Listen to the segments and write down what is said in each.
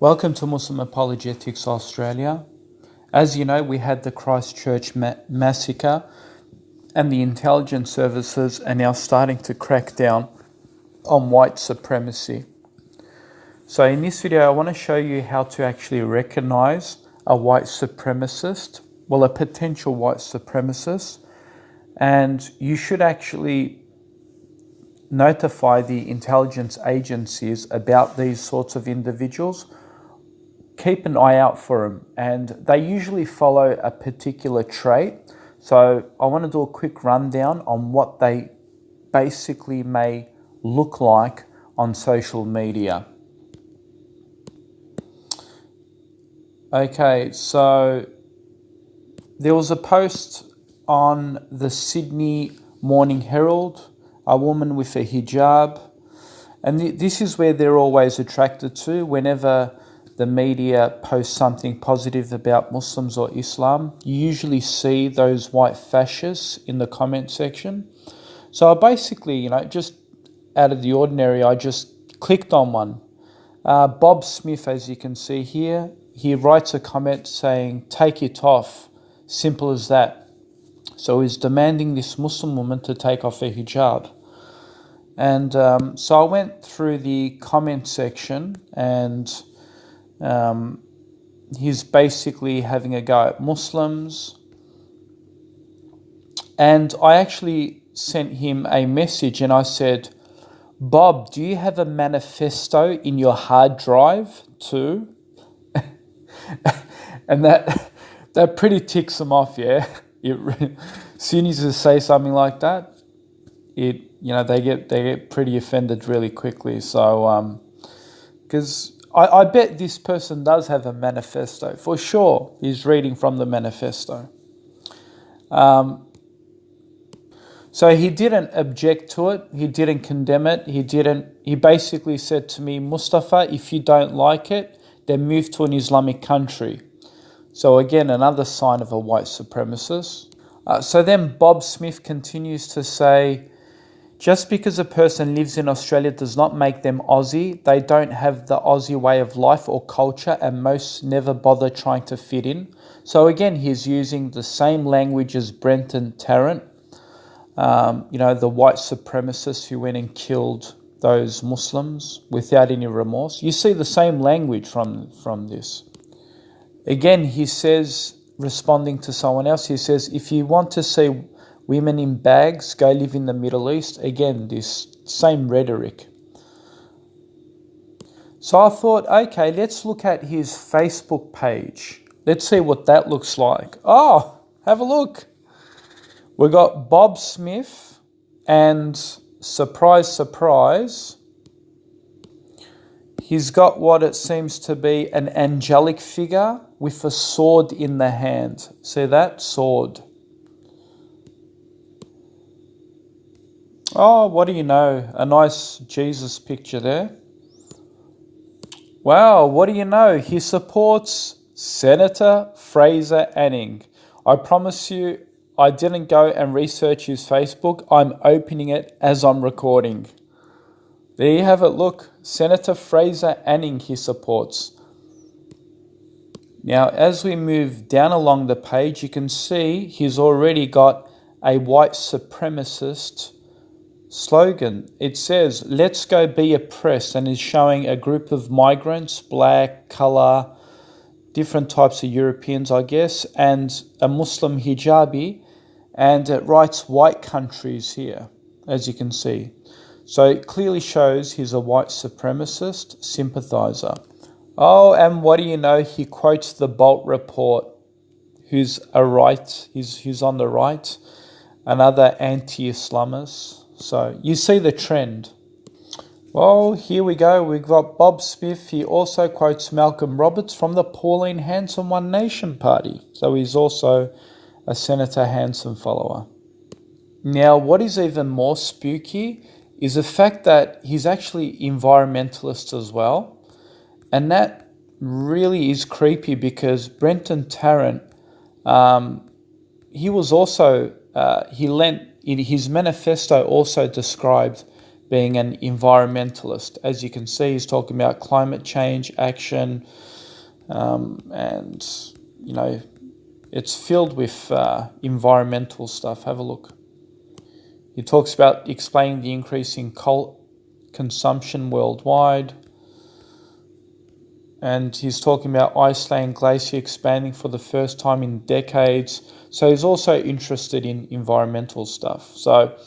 Welcome to Muslim Apologetics Australia. As you know, we had the Christchurch massacre, and the intelligence services are now starting to crack down on white supremacy. So in this video, I want to show you how to actually recognize a white supremacist, a potential white supremacist, and you should actually notify the intelligence agencies about these sorts of individuals. Keep an eye out for them, and they usually follow a particular trait. So I want to do a quick rundown on what they basically may look like on social media. Okay, so there was a post on the Sydney Morning Herald, a woman with a hijab, and this is where they're always attracted to whenever the media posts something positive about Muslims or Islam. You usually see those white fascists in the comment section. So I basically, just out of the ordinary, I just clicked on one. Bob Smith, as you can see here, he writes a comment saying, "Take it off," simple as that. So he's demanding this Muslim woman to take off her hijab. And so I went through the comment section, and he's basically having a go at Muslims. And I actually sent him a message and I said, "Bob, do you have a manifesto in your hard drive too?" And that pretty ticks them off, yeah. As soon as you say something like that, they get pretty offended really quickly. So because I bet this person does have a manifesto for sure. He's reading from the manifesto. So he didn't object to it. He didn't condemn it. He basically said to me, "Mustafa, if you don't like it, then move to an Islamic country." So again, another sign of a white supremacist. So then Bob Smith continues to say, "Just because a person lives in Australia does not make them Aussie. They don't have the Aussie way of life or culture, and most never bother trying to fit in." So again, he's using the same language as Brenton Tarrant, the white supremacist who went and killed those Muslims without any remorse. You see the same language from this. Again, he says, responding to someone else, he says, "If you want to see women in bags, go live in the Middle East." Again, this same rhetoric. So I thought, okay, let's look at his Facebook page. Let's see what that looks like. Oh, have a look. We got Bob Smith, and surprise, surprise, he's got what it seems to be an angelic figure with a sword in the hand. See that? Sword. Oh, what do you know? A nice Jesus picture there. Wow, what do you know? He supports Senator Fraser Anning. I promise you, I didn't go and research his Facebook. I'm opening it as I'm recording. There you have it. Look, Senator Fraser Anning he supports. Now, as we move down along the page, you can see he's already got a white supremacist slogan. It says, "Let's go be oppressed," and is showing a group of migrants, black, colour, different types of Europeans, I guess, and a Muslim hijabi, and it writes white countries here, as you can see. So it clearly shows he's a white supremacist sympathiser. Oh, and what do you know? He quotes the Bolt report, who's on the right, another anti-Islamist. So you see the trend. Well, here we go. We've got Bob Smith. He also quotes Malcolm Roberts from the Pauline Hanson One Nation Party. So he's also a Senator Hanson follower. Now, what is even more spooky is the fact that he's actually environmentalist as well. And that really is creepy because Brenton Tarrant, he was also, his manifesto also described being an environmentalist. As you can see, he's talking about climate change action, and it's filled with environmental stuff. Have a look. He talks about explaining the increase in coal consumption worldwide. And he's talking about Iceland glacier expanding for the first time in decades. So he's also interested in environmental stuff. So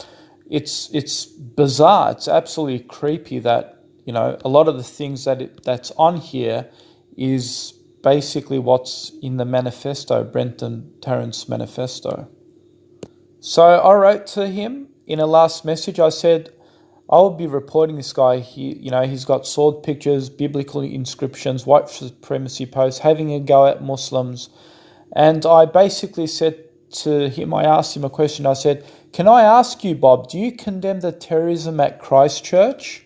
it's bizarre. It's absolutely creepy that, a lot of the things that's on here is basically what's in the manifesto, Brenton Tarrant's manifesto. So I wrote to him in a last message. I said, I will be reporting this guy. He's got sword pictures, biblical inscriptions, white supremacy posts, having a go at Muslims. And I basically said to him, I asked him a question. I said, can I ask you, Bob, do you condemn the terrorism at Christchurch?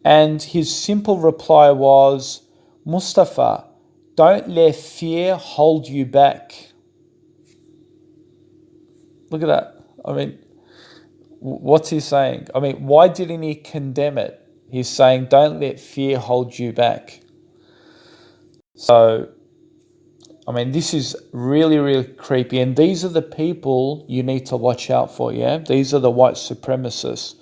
And his simple reply was, Mustafa, don't let fear hold you back. Look at that. I mean, what's he saying? I mean, why didn't he condemn it? He's saying, don't let fear hold you back. So, I mean, this is really, really creepy. And these are the people you need to watch out for, yeah? These are the white supremacists.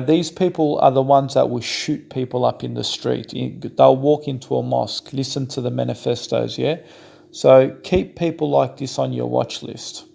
These people are the ones that will shoot people up in the street. They'll walk into a mosque, listen to the manifestos, yeah? So keep people like this on your watch list.